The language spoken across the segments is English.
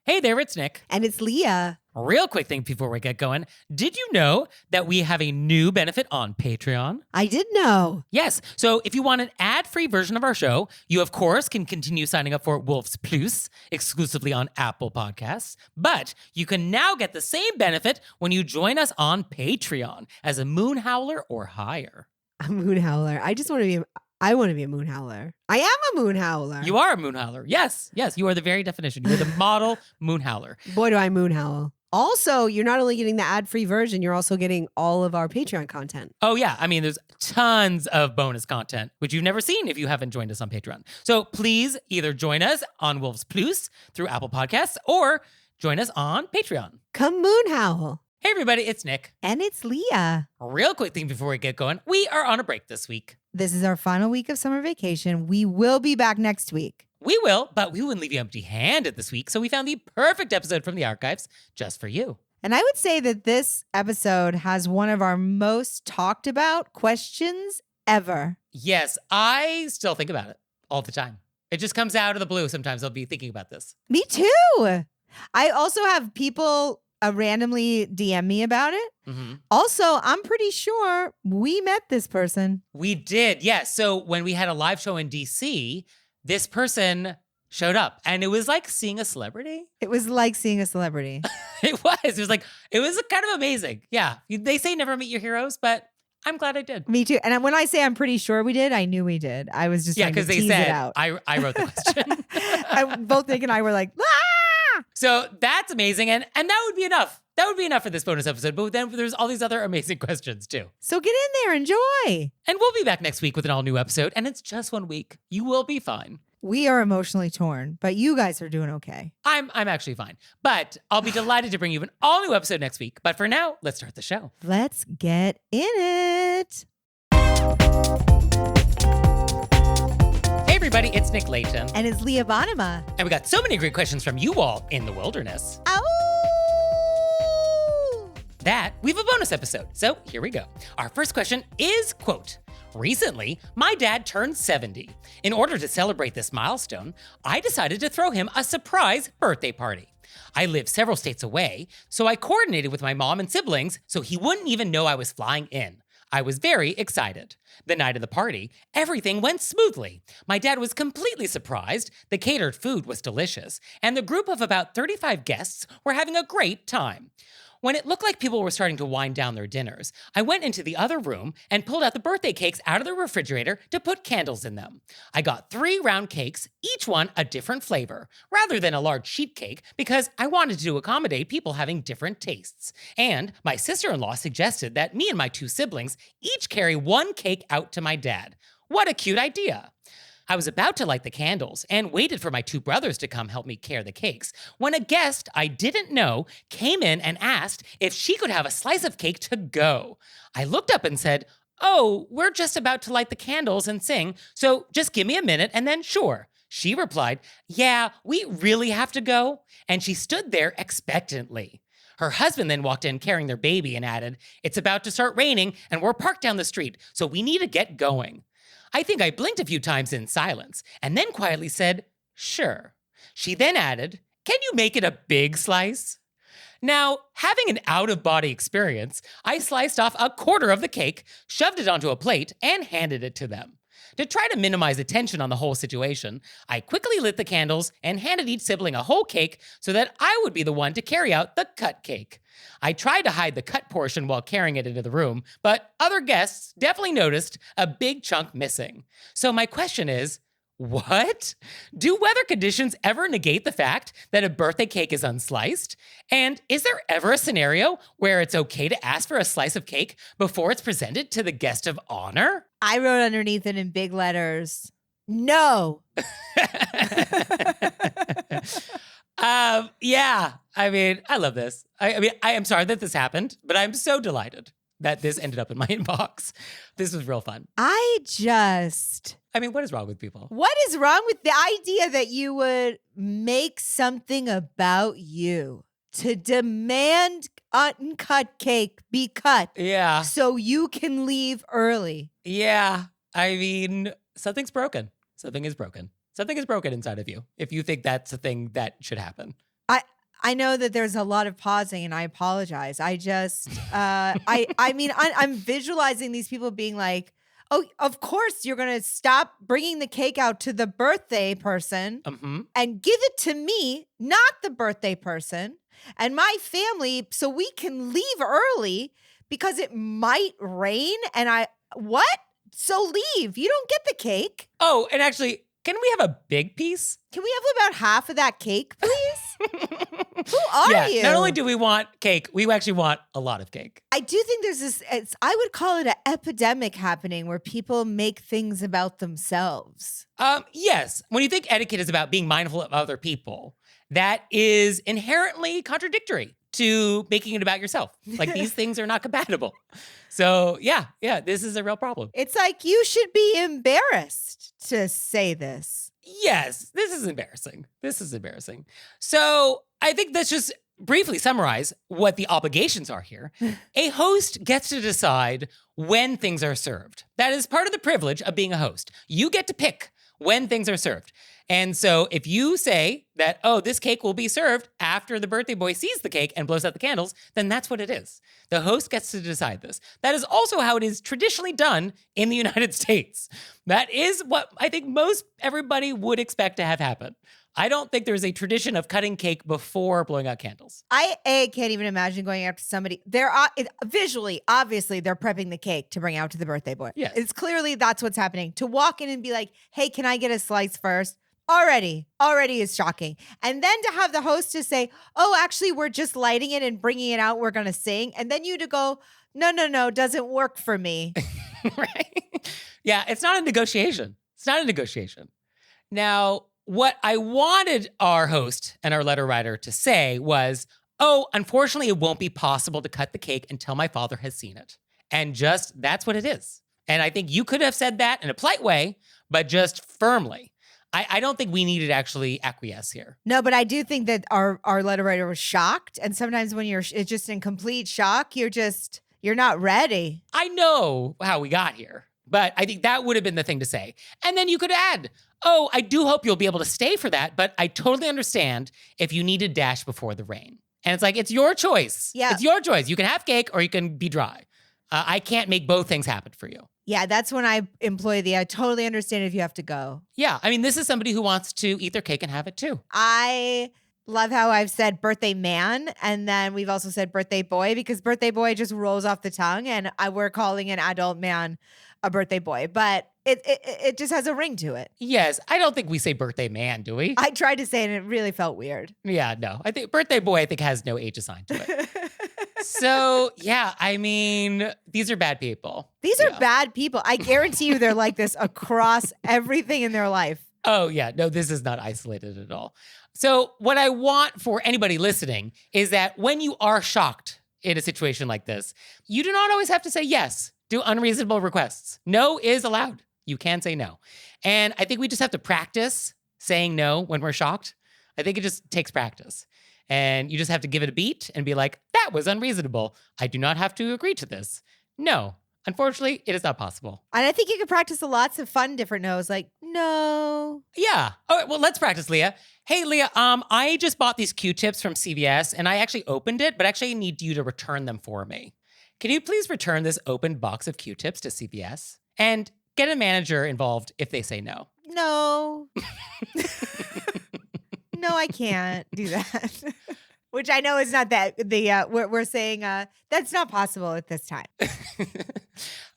Hey there, it's Nick. And it's Leah. Real quick thing before we get going. Did you know that we have a new benefit on Patreon? I did know. Yes. So if you want an ad-free version of our show, you, of course, can continue signing up for Wolves Plus exclusively on Apple Podcasts. But you can now get the same benefit when you join us on Patreon as a moon howler or higher. A moon howler. I want to be a moon howler. I am a moon howler. You are a moon howler. Yes. Yes. You are the very definition. You are the model moon howler. Boy, do I moon howl. Also, you're not only getting the ad-free version, you're also getting all of our Patreon content. Oh, yeah. I mean, there's tons of bonus content, which you've never seen if you haven't joined us on Patreon. So please either join us on Wolves Plus through Apple Podcasts or join us on Patreon. Come moon howl. Hey, everybody. It's Nick. And it's Leah. Real quick thing before we get going. We are on a break this week. This is our final week of summer vacation. We will be back next week. We will, but we wouldn't leave you empty-handed this week, so we found the perfect episode from the archives just for you. And I would say that this episode has one of our most talked about questions ever. Yes, I still think about it all the time. It just comes out of the blue. Sometimes I'll be thinking about this. Me too. I also have people randomly DM me about it. Mm-hmm. Also, I'm pretty sure we met this person. We did, yes. So when we had a live show in DC, this person showed up, and it was like seeing a celebrity. It was like seeing a celebrity. It was kind of amazing. Yeah, they say never meet your heroes, but I'm glad I did. Me too. And when I say I'm pretty sure we did, I knew we did. I was just trying to tease it out. I wrote the question. Both Nick and I were like, ah! So that's amazing, and that would be enough. That would be enough for this bonus episode, but then there's all these other amazing questions too. So get in there, enjoy. And we'll be back next week with an all-new episode, and it's just 1 week. You will be fine. We are emotionally torn, but you guys are doing okay. I'm actually fine. But I'll be delighted to bring you an all-new episode next week. But for now, let's start the show. Let's get in it. Hey everybody, it's Nick Layton. And it's Leah Bonema. And we got so many great questions from you all in the wilderness. Ow! That we have a bonus episode. So here we go. Our first question is, quote, recently, my dad turned 70. In order to celebrate this milestone, I decided to throw him a surprise birthday party. I live several states away, so I coordinated with my mom and siblings so he wouldn't even know I was flying in. I was very excited. The night of the party, everything went smoothly. My dad was completely surprised, the catered food was delicious, and the group of about 35 guests were having a great time. When it looked like people were starting to wind down their dinners, I went into the other room and pulled out the birthday cakes out of the refrigerator to put candles in them. I got 3 round cakes, each one a different flavor, rather than a large sheet cake because I wanted to accommodate people having different tastes. And my sister-in-law suggested that me and my 2 siblings each carry 1 cake out to my dad. What a cute idea! I was about to light the candles and waited for my 2 brothers to come help me carry the cakes when a guest I didn't know came in and asked if she could have a slice of cake to go. I looked up and said, "Oh, we're just about to light the candles and sing, so just give me a minute and then sure." She replied, "Yeah, we really have to go," and she stood there expectantly. Her husband then walked in carrying their baby and added, "It's about to start raining and we're parked down the street, so we need to get going." I think I blinked a few times in silence and then quietly said, "Sure." She then added, "Can you make it a big slice?" Now, having an out-of-body experience, I sliced off a quarter of the cake, shoved it onto a plate, and handed it to them. To try to minimize the tension on the whole situation, I quickly lit the candles and handed each sibling a whole cake so that I would be the one to carry out the cut cake. I tried to hide the cut portion while carrying it into the room, but other guests definitely noticed a big chunk missing. So my question is, what? Do weather conditions ever negate the fact that a birthday cake is unsliced? And is there ever a scenario where it's okay to ask for a slice of cake before it's presented to the guest of honor? I wrote underneath it in big letters, no. Yeah, I mean, I love this. I am sorry that this happened, but I'm so delighted that this ended up in my inbox. This was real fun. I mean, what is wrong with people? What is wrong with the idea that you would make something about you to demand uncut cake be cut? Yeah. So you can leave early. Yeah. I mean, something's broken. Something is broken. Something is broken inside of you if you think that's a thing that should happen. I know that there's a lot of pausing, and I apologize. I just, I mean, I'm visualizing these people being like, oh, of course you're going to stop bringing the cake out to the birthday person and give it to me, not the birthday person and my family, so we can leave early because it might rain. And what? So leave. You don't get the cake. Oh, and actually, can we have a big piece? Can we have about half of that cake, please? Who are you? Not only do we want cake, we actually want a lot of cake. I do think there's this, I would call it an epidemic happening where people make things about themselves. Yes. When you think etiquette is about being mindful of other people, that is inherently contradictory to making it about yourself. Like these things are not compatible. So yeah, this is a real problem. It's like you should be embarrassed to say this. Yes, this is embarrassing. So I think let's just briefly summarize what the obligations are here. A host gets to decide when things are served. That is part of the privilege of being a host. You get to pick when things are served. And so if you say that, oh, this cake will be served after the birthday boy sees the cake and blows out the candles, then that's what it is. The host gets to decide this. That is also how it is traditionally done in the United States. That is what I think most everybody would expect to have happen. I don't think there's a tradition of cutting cake before blowing out candles. I can't even imagine going out to somebody. Visually, obviously, they're prepping the cake to bring out to the birthday boy. Yes. It's clearly that's what's happening. To walk in and be like, hey, can I get a slice first? Already is shocking. And then to have the hostess say, oh, actually, we're just lighting it and bringing it out. We're going to sing. And then you to go, no, doesn't work for me. Right? Yeah, it's not a negotiation. Now, what I wanted our host and our letter writer to say was, oh, unfortunately, it won't be possible to cut the cake until my father has seen it. And just, that's what it is. And I think you could have said that in a polite way, but just firmly. I don't think we needed to actually acquiesce here. No, but I do think that our letter writer was shocked. And sometimes when it's just in complete shock, you're not ready. I know how we got here, but I think that would have been the thing to say. And then you could add, oh, I do hope you'll be able to stay for that, but I totally understand if you need to dash before the rain. And it's like, it's your choice. Yeah. It's your choice. You can have cake or you can be dry. I can't make both things happen for you. Yeah, that's when I employ I totally understand if you have to go. Yeah, I mean, this is somebody who wants to eat their cake and have it too. I love how I've said birthday man, and then we've also said birthday boy, because birthday boy just rolls off the tongue, and we're calling an adult man a birthday boy, but it just has a ring to it. Yes, I don't think we say birthday man, do we? I tried to say it, and it really felt weird. Yeah, no. I think birthday boy, has no age assigned to it. So, yeah, I mean, these are bad people. These are bad people. I guarantee you they're like this across everything in their life. Oh, yeah. No, this is not isolated at all. So what I want for anybody listening is that when you are shocked in a situation like this, you do not always have to say yes to unreasonable requests. No is allowed. You can say no. And I think we just have to practice saying no when we're shocked. I think it just takes practice. And you just have to give it a beat and be like, that was unreasonable. I do not have to agree to this. No, unfortunately, it is not possible. And I think you can practice lots of fun different no's, like, no. Yeah. All right, well, let's practice, Leah. Hey, Leah, I just bought these Q-tips from CVS, and I actually opened it, but actually I need you to return them for me. Can you please return this opened box of Q-tips to CVS? And get a manager involved if they say no. No. No, I can't do that. Which I know is not that we're saying that's not possible at this time.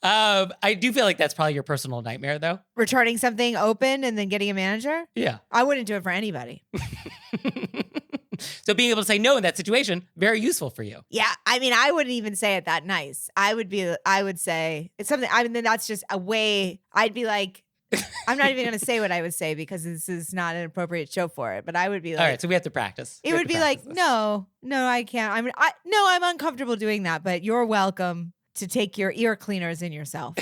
I do feel like that's probably your personal nightmare, though. Returning something open and then getting a manager? Yeah. I wouldn't do it for anybody. So being able to say no in that situation, very useful for you. Yeah. I mean, I wouldn't even say it that nice. I would say it's something, I mean, then that's just a way I'd be like, I'm not even going to say what I would say because this is not an appropriate show for it, but I would be like. All right, so we have to practice. It would be like, no, I can't. I'm uncomfortable doing that, but you're welcome to take your ear cleaners in yourself.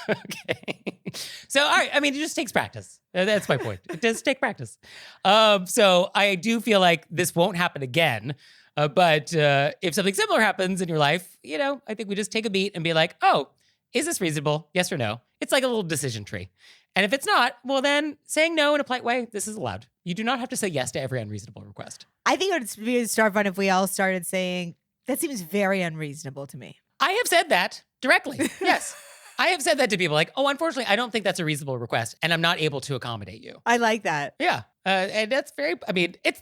Okay. So, all right, I mean, it just takes practice. That's my point. It does take practice. So I do feel like this won't happen again. But if something similar happens in your life, I think we just take a beat and be like, oh, is this reasonable? Yes or no? It's like a little decision tree. And if it's not, well, then saying no in a polite way, this is allowed. You do not have to say yes to every unreasonable request. I think it would be start fun if we all started saying, that seems very unreasonable to me. I have said that directly. Yes. I have said that to people like, oh, unfortunately, I don't think that's a reasonable request and I'm not able to accommodate you. I like that. Yeah. And that's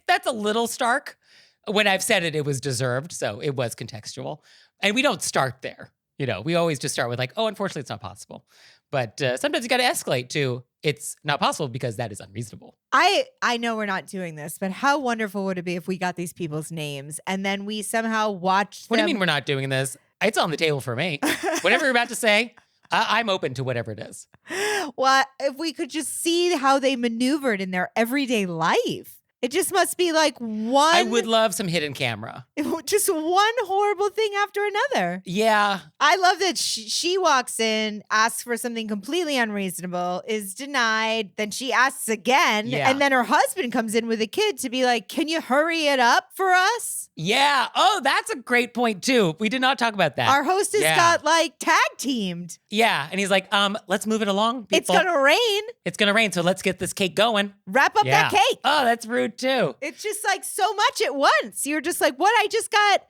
that's a little stark. When I've said it, it was deserved. So it was contextual. And we don't start there. We always just start with like, oh, unfortunately, it's not possible. But sometimes you got to escalate to it's not possible because that is unreasonable. I know we're not doing this, but how wonderful would it be if we got these people's names and then we somehow watched What do you mean we're not doing this? It's on the table for me. Whatever you're about to say, I'm open to whatever it is. Well, if we could just see how they maneuvered in their everyday life. It just must be like one. I would love some hidden camera. Just one horrible thing after another. Yeah. I love that she walks in, asks for something completely unreasonable, is denied. Then she asks again. Yeah. And then her husband comes in with a kid to be like, can you hurry it up for us? Yeah. Oh, that's a great point, too. We did not talk about that. Our hostess got like tag teamed. Yeah. And he's like, let's move it along, people. It's going to rain. It's going to rain. So let's get this cake going. Wrap up that cake. Oh, that's rude, too. It's just like so much at once. You're just like, what? I just got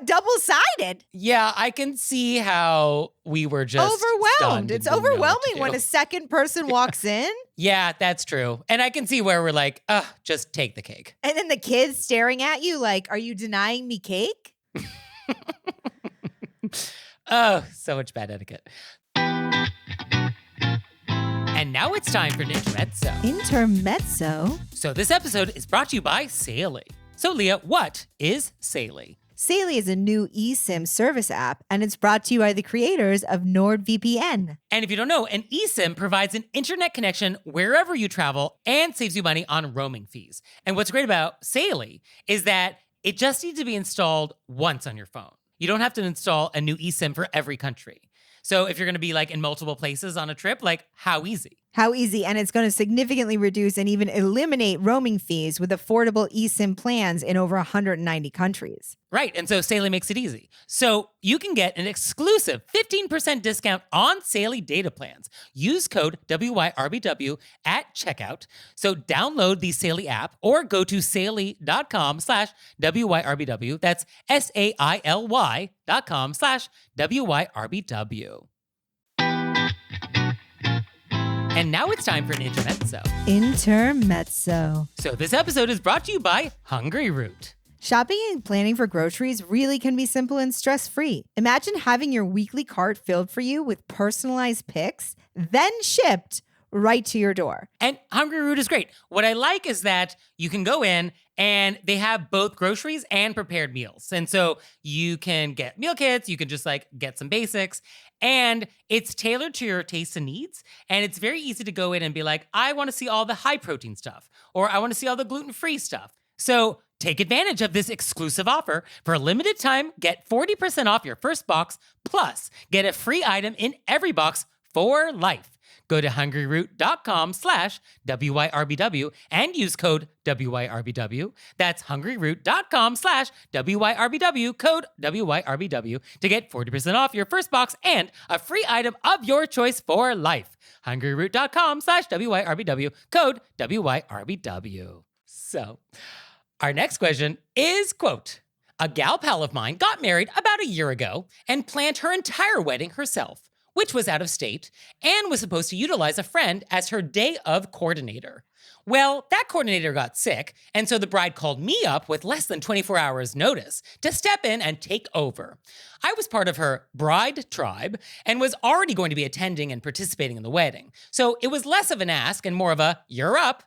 double-sided. Yeah, I can see how we were just overwhelmed. It's overwhelming when a a second person walks in. Yeah, that's true. And I can see where we're like, just take the cake. And then the kids staring at you like, are you denying me cake? Oh, so much bad etiquette. And now it's time for Intermezzo. Intermezzo? So this episode is brought to you by Saily. So Leah, what is Saily? Saily is a new eSIM service app, and it's brought to you by the creators of NordVPN. And if you don't know, an eSIM provides an internet connection wherever you travel and saves you money on roaming fees. And what's great about Saily is that it just needs to be installed once on your phone. You don't have to install a new eSIM for every country. So if you're going to be like in multiple places on a trip, like how easy? How easy. And it's going to significantly reduce and even eliminate roaming fees with affordable eSIM plans in over 190 countries. Right. And so Saily makes it easy. So you can get an exclusive 15% discount on Saily data plans. Use code WYRBW at checkout. So download the Saily app or go to saily.com/WYRBW. That's SAILY.com/WYRBW. And now it's time for an intermezzo. Intermezzo. So this episode is brought to you by Hungry Root. Shopping and planning for groceries really can be simple and stress-free. Imagine having your weekly cart filled for you with personalized picks, then shipped right to your door. And Hungry Root is great. What I like is that you can go in and they have both groceries and prepared meals. And so you can get meal kits, you can just like get some basics, and it's tailored to your tastes and needs. And it's very easy to go in and be like, I want to see all the high protein stuff, or I want to see all the gluten-free stuff. So take advantage of this exclusive offer. For a limited time, get 40% off your first box, plus get a free item in every box for life. Go to hungryroot.com/WYRBW and use code WYRBW. That's hungryroot.com/WYRBW, code WYRBW to get 40% off your first box and a free item of your choice for life. hungryroot.com/WYRBW, code WYRBW. So, our next question is, quote, a gal pal of mine got married about a year ago and planned her entire wedding herself, which was out of state, and was supposed to utilize a friend as her day of coordinator. Well, that coordinator got sick, and so the bride called me up with less than 24 hours notice to step in and take over. I was part of her bride tribe and was already going to be attending and participating in the wedding, so it was less of an ask and more of a, you're up.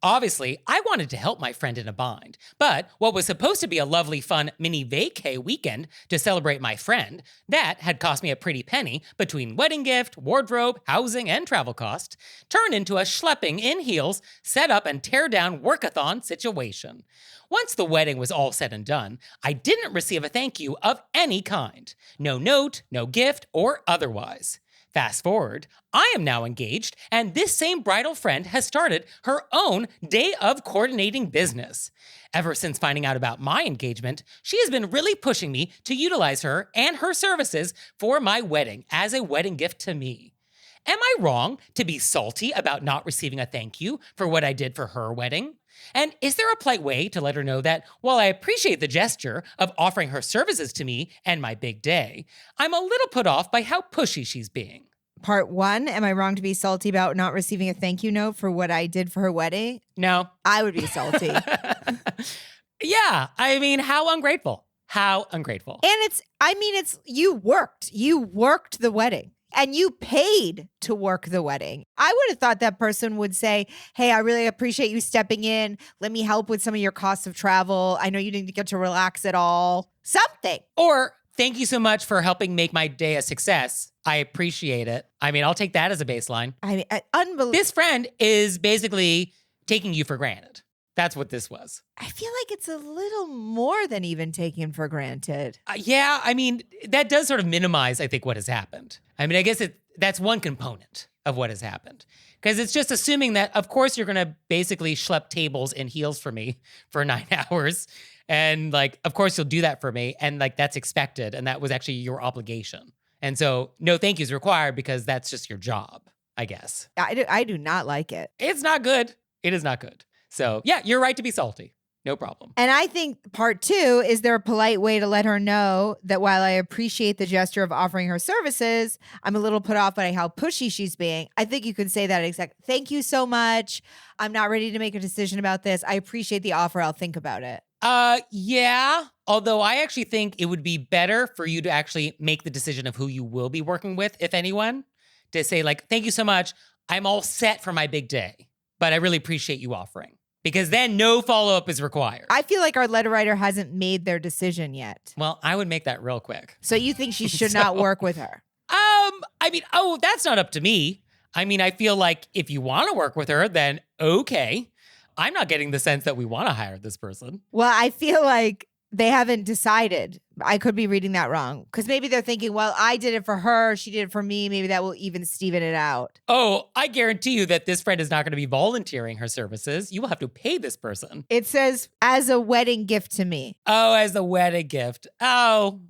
Obviously, I wanted to help my friend in a bind, but what was supposed to be a lovely, fun mini vacay weekend to celebrate my friend, that had cost me a pretty penny between wedding gift, wardrobe, housing, and travel cost, turned into a schlepping in heels, set up and tear down workathon situation. Once the wedding was all said and done, I didn't receive a thank you of any kind. No note, no gift, or otherwise. Fast forward, I am now engaged, and this same bridal friend has started her own day of coordinating business. Ever since finding out about my engagement, she has been really pushing me to utilize her and her services for my wedding as a wedding gift to me. Am I wrong to be salty about not receiving a thank you for what I did for her wedding? And is there a polite way to let her know that while I appreciate the gesture of offering her services to me and my big day, I'm a little put off by how pushy she's being? Part 1, am I wrong to be salty about not receiving a thank you note for what I did for her wedding? No. I would be salty. Yeah, I mean, how ungrateful. How ungrateful. And you worked the wedding. And you paid to work the wedding. I would have thought that person would say, hey, I really appreciate you stepping in. Let me help with some of your costs of travel. I know you didn't get to relax at all. Something. Or, thank you so much for helping make my day a success. I appreciate it. I mean, I'll take that as a baseline. I mean, unbelievable. This friend is basically taking you for granted. That's what this was. I feel like it's a little more than even taken for granted. Yeah, I mean, that does sort of minimize, I think, what has happened. I mean, I guess that's one component of what has happened. Because it's just assuming that, of course, you're going to basically schlep tables and heels for me for 9 hours. And, like, of course, you'll do that for me. And, like, that's expected. And that was actually your obligation. And so no thank yous required because that's just your job, I guess. I do not like it. It's not good. It is not good. So, yeah, you're right to be salty. No problem. And I think part 2, is there a polite way to let her know that while I appreciate the gesture of offering her services, I'm a little put off by how pushy she's being. I think you could say that exactly. Thank you so much. I'm not ready to make a decision about this. I appreciate the offer. I'll think about it. Yeah. Although I actually think it would be better for you to actually make the decision of who you will be working with, if anyone, to say like, thank you so much. I'm all set for my big day, but I really appreciate you offering. Because then no follow-up is required. I feel like our letter writer hasn't made their decision yet. Well, I would make that real quick. So you think she should not work with her? I mean, that's not up to me. I mean, I feel like if you want to work with her, then okay. I'm not getting the sense that we want to hire this person. Well, I feel like they haven't decided. I could be reading that wrong. Because maybe they're thinking, well, I did it for her. She did it for me. Maybe that will even steven it out. Oh, I guarantee you that this friend is not going to be volunteering her services. You will have to pay this person. It says, as a wedding gift to me. Oh, as a wedding gift. Oh,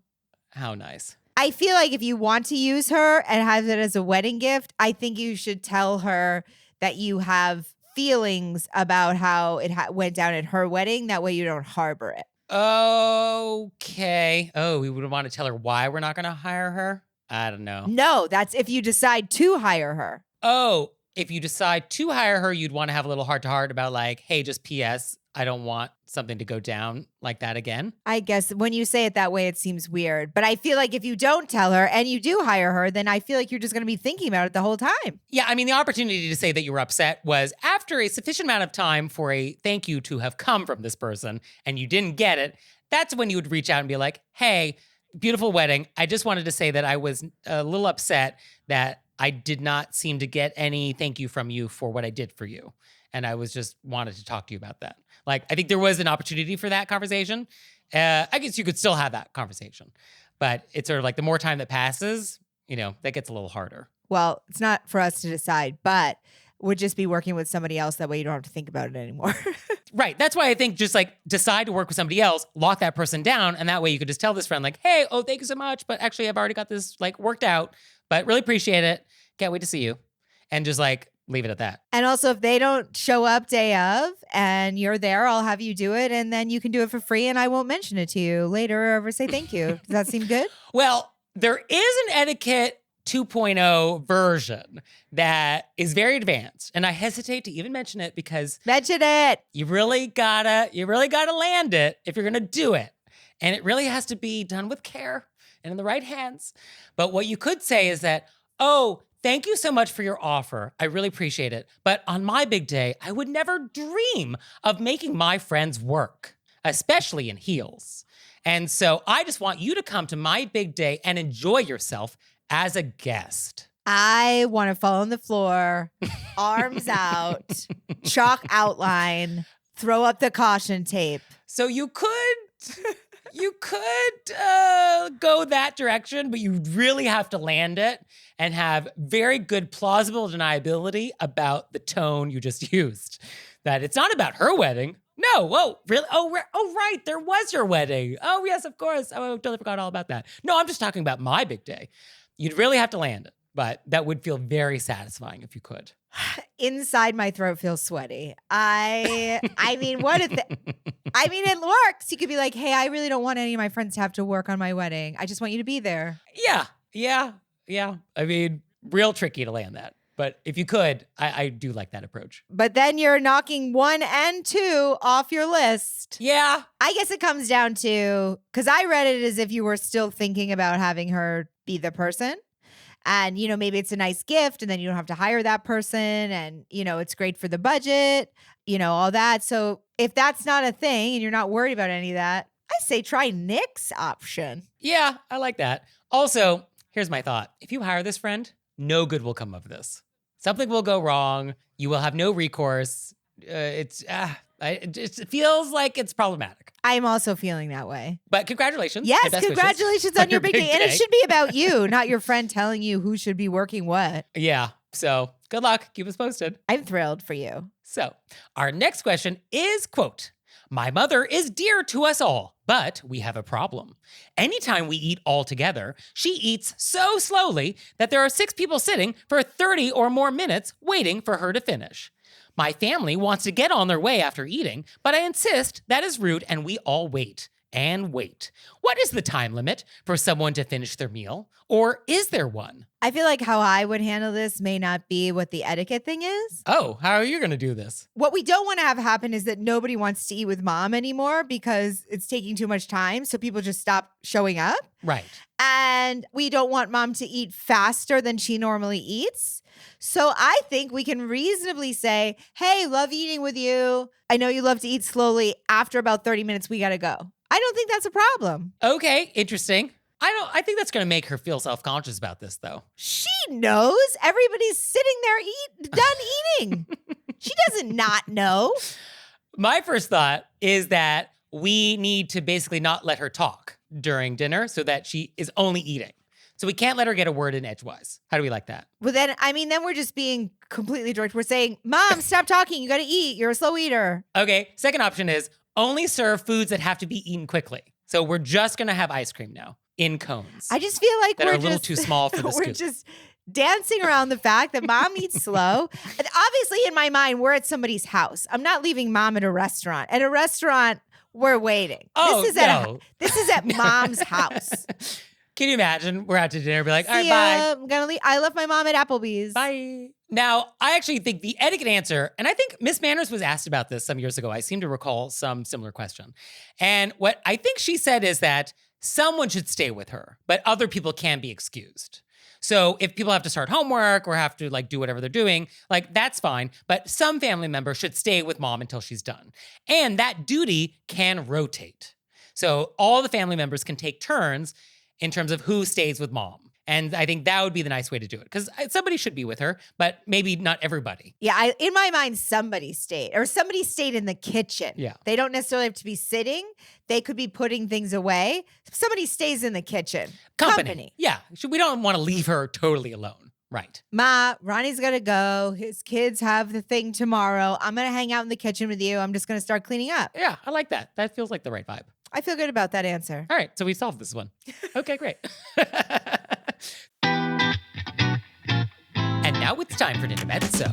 how nice. I feel like if you want to use her and have it as a wedding gift, I think you should tell her that you have feelings about how it went down at her wedding. That way you don't harbor it. Okay. Oh, we would want to tell her why we're not going to hire her? I don't know. No, that's if you decide to hire her. Oh, if you decide to hire her, you'd want to have a little heart-to-heart about like, hey, just P.S., I don't want something to go down like that again. I guess when you say it that way, it seems weird. But I feel like if you don't tell her and you do hire her, then I feel like you're just going to be thinking about it the whole time. Yeah, I mean, the opportunity to say that you were upset was after a sufficient amount of time for a thank you to have come from this person and you didn't get it. That's when you would reach out and be like, hey, beautiful wedding. I just wanted to say that I was a little upset that I did not seem to get any thank you from you for what I did for you. And I was just wanted to talk to you about that. Like, I think there was an opportunity for that conversation. I guess you could still have that conversation. But it's sort of like the more time that passes, you know, that gets a little harder. Well, it's not for us to decide, but would just be working with somebody else. That way you don't have to think about it anymore. Right. That's why I think just like decide to work with somebody else, lock that person down. And that way you could just tell this friend like, hey, oh, thank you so much. But actually, I've already got this like worked out, but really appreciate it. Can't wait to see you. And just like, leave it at that. And also, if they don't show up day of and you're there, I'll have you do it. And then you can do it for free and I won't mention it to you later or ever say thank you. Does that seem good? Well, there is an etiquette 2.0 version that is very advanced. And I hesitate to even mention it because mention it. You really gotta land it if you're gonna do it. And it really has to be done with care and in the right hands. But what you could say is that, oh, thank you so much for your offer. I really appreciate it. But on my big day, I would never dream of making my friends work, especially in heels. And so I just want you to come to my big day and enjoy yourself as a guest. I want to fall on the floor, arms out, chalk outline, throw up the caution tape. So you could go that direction, but you really have to land it and have very good plausible deniability about the tone you just used. That it's not about her wedding. No, whoa, really? Oh, right, there was your wedding. Oh, yes, of course. Oh, I totally forgot all about that. No, I'm just talking about my big day. You'd really have to land it. But that would feel very satisfying if you could. inside my throat feels sweaty. I mean, what if I mean, it works. You could be like, hey, I really don't want any of my friends to have to work on my wedding. I just want you to be there. Yeah. I mean, real tricky to land that. But if you could, I do like that approach. But then you're knocking 1 and 2 off your list. Yeah. I guess it comes down to, because I read it as if you were still thinking about having her be the person. And, maybe it's a nice gift and then you don't have to hire that person. And, it's great for the budget, all that. So if that's not a thing and you're not worried about any of that, I say try Nick's option. Yeah, I like that. Also, here's my thought. If you hire this friend, no good will come of this. Something will go wrong. You will have no recourse. It feels like it's problematic. I'm also feeling that way. But congratulations. Yes, congratulations on your big day. And it should be about you, not your friend telling you who should be working what. Yeah. So good luck. Keep us posted. I'm thrilled for you. So our next question is, quote, my mother is dear to us all, but we have a problem. Anytime we eat all together, she eats so slowly that there are 6 people sitting for 30 or more minutes waiting for her to finish. My family wants to get on their way after eating, but I insist that is rude and we all wait and wait. What is the time limit for someone to finish their meal? Or is there one? I feel like how I would handle this may not be what the etiquette thing is. Oh, how are you going to do this? What we don't want to have happen is that nobody wants to eat with mom anymore because it's taking too much time. So people just stop showing up. Right. And we don't want mom to eat faster than she normally eats. So I think we can reasonably say, hey, love eating with you. I know you love to eat slowly. After about 30 minutes, we got to go. I don't think that's a problem. Okay, interesting. I think that's going to make her feel self-conscious about this, though. She knows. Everybody's sitting there done eating. She doesn't not know. My first thought is that we need to basically not let her talk during dinner so that she is only eating. So we can't let her get a word in edgewise. How do we like that? Well, then we're just being completely direct. We're saying, Mom, stop talking. You got to eat. You're a slow eater. Okay, second option is only serve foods that have to be eaten quickly. So we're just going to have ice cream now in cones. I just feel like that are a little too small for the scoop. We're just dancing around the fact that mom eats slow. And obviously, in my mind, we're at somebody's house. I'm not leaving mom at a restaurant. At a restaurant, we're waiting. Oh, this is at mom's house. Can you imagine? We're out to dinner, be like, all right, See bye. I'm gonna leave. I left my mom at Applebee's. Bye. Now, I actually think the etiquette answer, and I think Miss Manners was asked about this some years ago. I seem to recall some similar question. And what I think she said is that someone should stay with her, but other people can be excused. So if people have to start homework or have to do whatever they're doing, that's fine. But some family member should stay with mom until she's done. And that duty can rotate. So all the family members can take turns in terms of who stays with mom. And I think that would be the nice way to do it because somebody should be with her, but maybe not everybody. Yeah, in my mind, somebody stayed in the kitchen. Yeah. They don't necessarily have to be sitting. They could be putting things away. Somebody stays in the kitchen. Company. Yeah. We don't want to leave her totally alone. Right. Ma, Ronnie's got to go. His kids have the thing tomorrow. I'm going to hang out in the kitchen with you. I'm just going to start cleaning up. Yeah, I like that. That feels like the right vibe. I feel good about that answer. All right, so we solved this one. Okay, great. And now it's time for Intermezzo.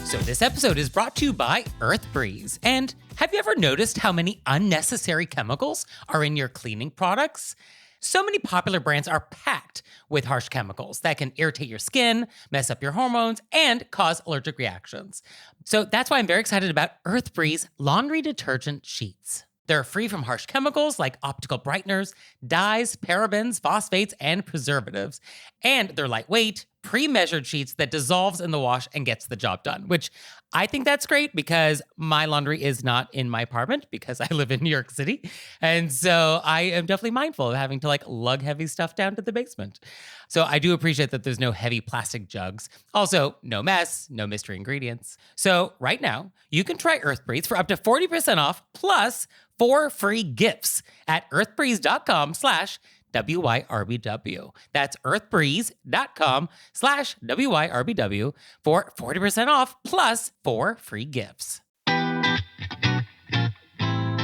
So this episode is brought to you by Earthbreeze. And have you ever noticed how many unnecessary chemicals are in your cleaning products? So many popular brands are packed with harsh chemicals that can irritate your skin, mess up your hormones, and cause allergic reactions. So that's why I'm very excited about Earthbreeze laundry detergent sheets. They're free from harsh chemicals like optical brighteners, dyes, parabens, phosphates, and preservatives. And they're lightweight, pre-measured sheets that dissolves in the wash and gets the job done, which I think that's great because my laundry is not in my apartment because I live in New York City. And so I am definitely mindful of having to lug heavy stuff down to the basement. So I do appreciate that there's no heavy plastic jugs. Also, no mess, no mystery ingredients. So right now, you can try Earthbreeze for up to 40% off plus 4 free gifts at earthbreeze.com/WYRBW. That's earthbreeze.com/WYRBW for 40% off plus 4 free gifts. And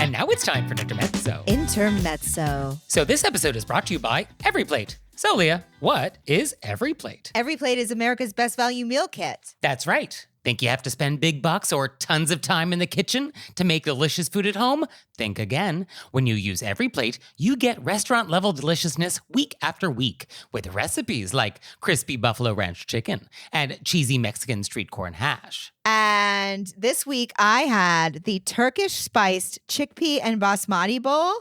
And now it's time for an intermezzo. Intermezzo. So this episode is brought to you by EveryPlate. So Leah, what is EveryPlate? EveryPlate is America's best value meal kit. That's right. Think you have to spend big bucks or tons of time in the kitchen to make delicious food at home? Think again. When you use EveryPlate, you get restaurant-level deliciousness week after week with recipes like crispy buffalo ranch chicken and cheesy Mexican street corn hash. And this week I had the Turkish spiced chickpea and basmati bowl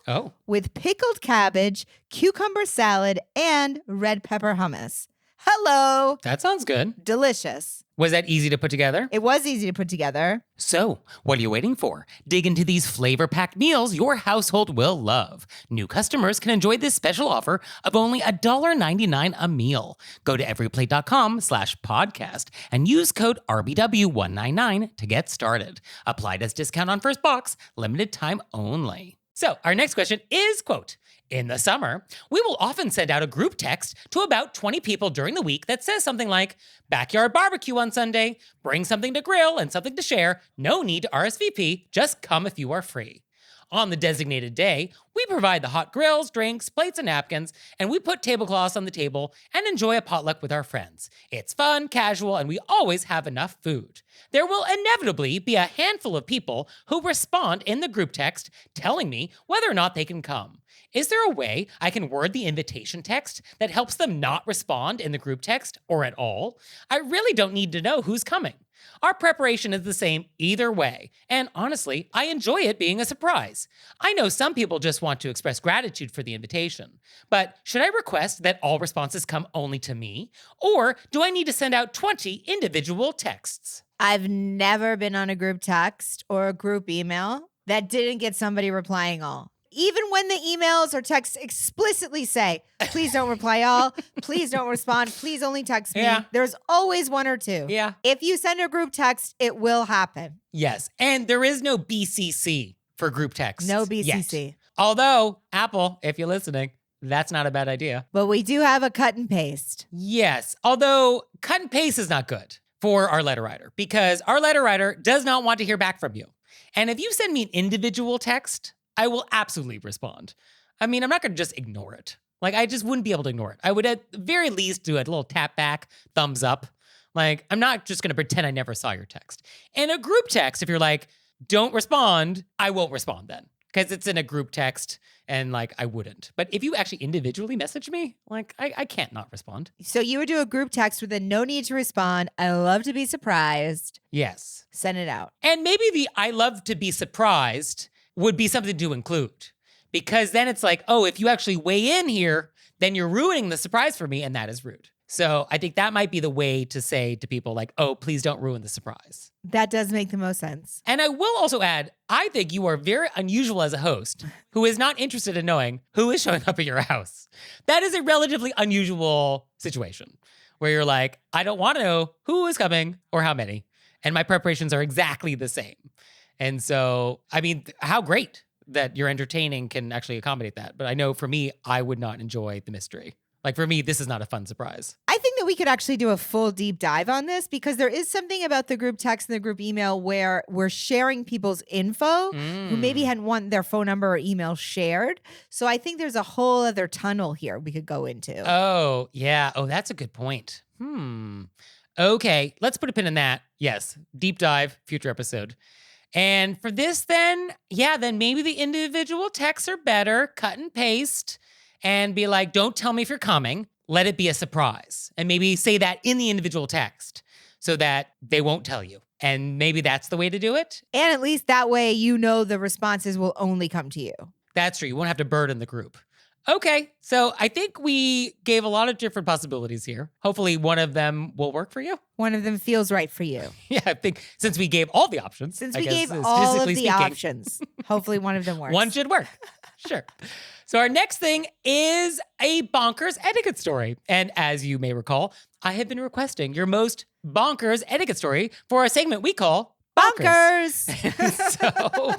with pickled cabbage, cucumber salad, and red pepper hummus. Hello. That sounds good. Delicious. Was that easy to put together? It was easy to put together. So, what are you waiting for? Dig into these flavor-packed meals your household will love. New customers can enjoy this special offer of only $1.99 a meal. Go to everyplate.com/podcast and use code RBW199 to get started. Applied as discount on first box, limited time only. So, our next question is, quote, in the summer, we will often send out a group text to about 20 people during the week that says something like, backyard barbecue on Sunday, bring something to grill and something to share, no need to RSVP, just come if you are free. On the designated day, we provide the hot grills, drinks, plates, and napkins, and we put tablecloths on the table and enjoy a potluck with our friends. It's fun, casual, and we always have enough food. There will inevitably be a handful of people who respond in the group text telling me whether or not they can come. Is there a way I can word the invitation text that helps them not respond in the group text or at all? I really don't need to know who's coming. Our preparation is the same either way, and honestly, I enjoy it being a surprise. I know some people just want to express gratitude for the invitation, but should I request that all responses come only to me, or do I need to send out 20 individual texts? I've never been on a group text or a group email that didn't get somebody replying all. Even when the emails or texts explicitly say, please don't reply all, please don't respond, please only text me. Yeah. There's always one or two. Yeah. If you send a group text, it will happen. Yes, and there is no BCC for group text. No BCC. Yet. Although, Apple, if you're listening, that's not a bad idea. But we do have a cut and paste. Yes, although cut and paste is not good for our letter writer because our letter writer does not want to hear back from you. And if you send me an individual text, I will absolutely respond. I mean, I'm not going to just ignore it. Like, I just wouldn't be able to ignore it. I would at the very least do a little tap back, thumbs up. Like, I'm not just going to pretend I never saw your text. In a group text, if you're like, don't respond, I won't respond then. Because it's in a group text and like, I wouldn't. But if you actually individually message me, like, I can't not respond. So you would do a group text with a no need to respond. I love to be surprised. Yes. Send it out. And maybe the I love to be surprised would be something to include. Because then it's like, oh, if you actually weigh in here, then you're ruining the surprise for me, and that is rude. So I think that might be the way to say to people like, oh, please don't ruin the surprise. That does make the most sense. And I will also add, I think you are very unusual as a host who is not interested in knowing who is showing up at your house. That is a relatively unusual situation where you're like, I don't want to know who is coming or how many. And my preparations are exactly the same. And so, I mean, how great that you're entertaining can actually accommodate that. But I know for me, I would not enjoy the mystery. Like for me, this is not a fun surprise. I think that we could actually do a full deep dive on this because there is something about the group text and the group email where we're sharing people's info who maybe hadn't want their phone number or email shared. So I think there's a whole other tunnel here we could go into. Oh, yeah. Oh, that's a good point. Okay, let's put a pin in that. Yes, deep dive, future episode. And for this then, then maybe the individual texts are better, cut and paste, and be like, don't tell me if you're coming. Let it be a surprise. And maybe say that in the individual text so that they won't tell you. And maybe that's the way to do it. And at least that way, you know the responses will only come to you. That's true. You won't have to burden the group. Okay, so I think we gave a lot of different possibilities here. Hopefully one of them will work for you. One of them feels right for you. Yeah, I think since we gave all the options. Since we gave all of the options, hopefully one of them works. One should work. Sure. So our next thing is a bonkers etiquette story. And as you may recall, I have been requesting your most bonkers etiquette story for a segment we call Bonkers. So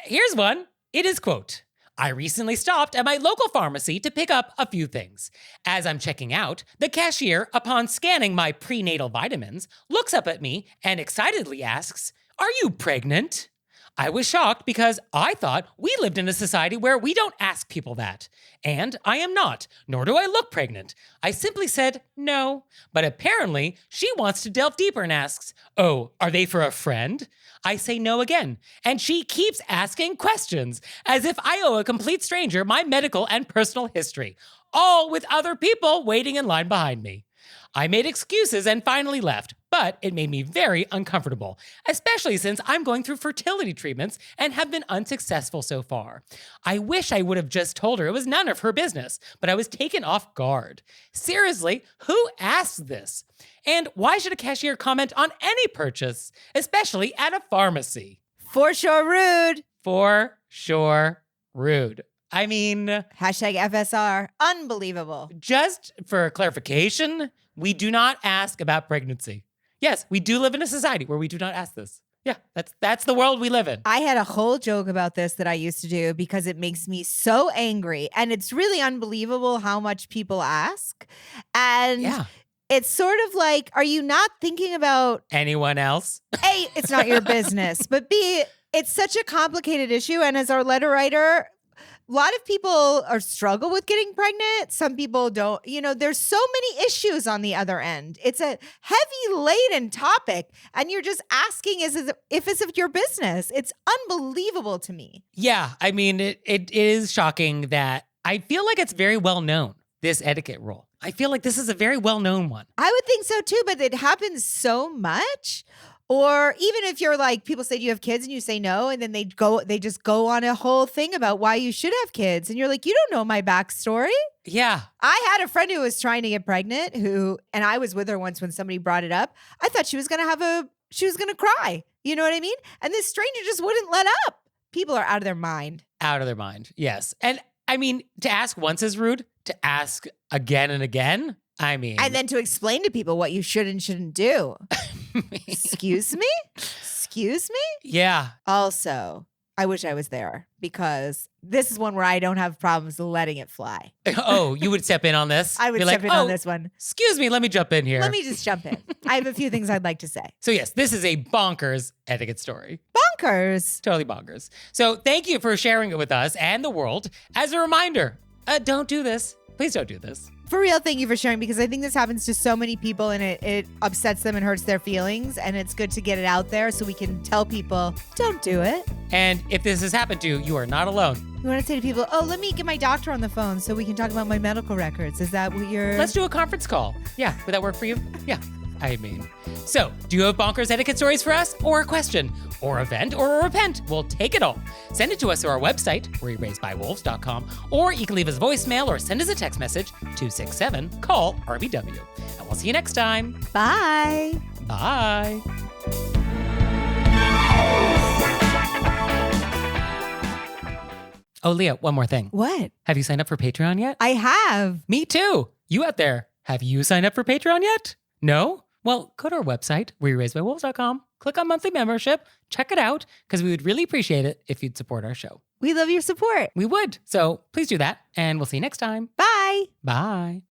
here's one. It is, quote, I recently stopped at my local pharmacy to pick up a few things. As I'm checking out, the cashier, upon scanning my prenatal vitamins, looks up at me and excitedly asks, "Are you pregnant?" I was shocked because I thought we lived in a society where we don't ask people that. And I am not, nor do I look pregnant. I simply said no. But apparently, she wants to delve deeper and asks, oh, are they for a friend? I say no again. And she keeps asking questions, as if I owe a complete stranger my medical and personal history, all with other people waiting in line behind me. I made excuses and finally left, but it made me very uncomfortable, especially since I'm going through fertility treatments and have been unsuccessful so far. I wish I would have just told her it was none of her business, but I was taken off guard. Seriously, who asked this? And why should a cashier comment on any purchase, especially at a pharmacy? For sure rude. For sure rude. I mean, Hashtag FSR. Unbelievable. just for clarification, we do not ask about pregnancy. Yes, we do live in a society where we do not ask this. Yeah, that's the world we live in. I had a whole joke about this that I used to do because it makes me so angry. And it's really unbelievable how much people ask. And Yeah. it's sort of like, are you not thinking about, Anyone else? A, it's not your business, but B, it's such a complicated issue. And as our letter writer, a lot of people struggle with getting pregnant. Some people don't. There's so many issues on the other end. It's a heavy laden topic, and you're just asking as if it's your business. It's unbelievable to me. Yeah, I mean, it is shocking that I feel like it's very well known, this etiquette rule. I feel like this is a very well known one. I would think so too, but it happens so much. Or even if you're like, people say, do you have kids? And you say no. And then they just go on a whole thing about why you should have kids. And you're like, you don't know my backstory. Yeah. I had a friend who was trying to get pregnant and I was with her once when somebody brought it up. I thought she was going to cry. You know what I mean? And this stranger just wouldn't let up. People are out of their mind. Out of their mind. Yes. And I mean, to ask once is rude. To ask again and again, I mean. And then to explain to people what you should and shouldn't do. Excuse me? Excuse me? Yeah. Also, I wish I was there because this is one where I don't have problems letting it fly. Oh, you would step in on this? I would Be step like, in on this one. Excuse me, let me jump in here. Let me just jump in. I have a few things I'd like to say. So yes, this is a bonkers etiquette story. Bonkers. Totally bonkers. So thank you for sharing it with us and the world. As a reminder, don't do this. Please don't do this. For real, thank you for sharing because I think this happens to so many people and it upsets them and hurts their feelings. And it's good to get it out there so we can tell people, don't do it. And if this has happened to you, you are not alone. You want to say to people, oh, let me get my doctor on the phone so we can talk about my medical records. Is that what you're... Let's do a conference call. Yeah, would that work for you? Yeah, I mean. So, do you have bonkers etiquette stories for us? Or a question? Or a vent? Or a repent? We'll take it all. Send it to us through our website, wereraisedbywolves.com, or you can leave us a voicemail or send us a text message, 267-CALL-RBW. And we'll see you next time. Bye. Bye. Oh, Leah, one more thing. What? Have you signed up for Patreon yet? I have. Me too. You out there, have you signed up for Patreon yet? No? Well, go to our website, wereraisedbywolves.com, click on monthly membership, check it out, because we would really appreciate it if you'd support our show. We love your support. We would. So please do that, and we'll see you next time. Bye. Bye.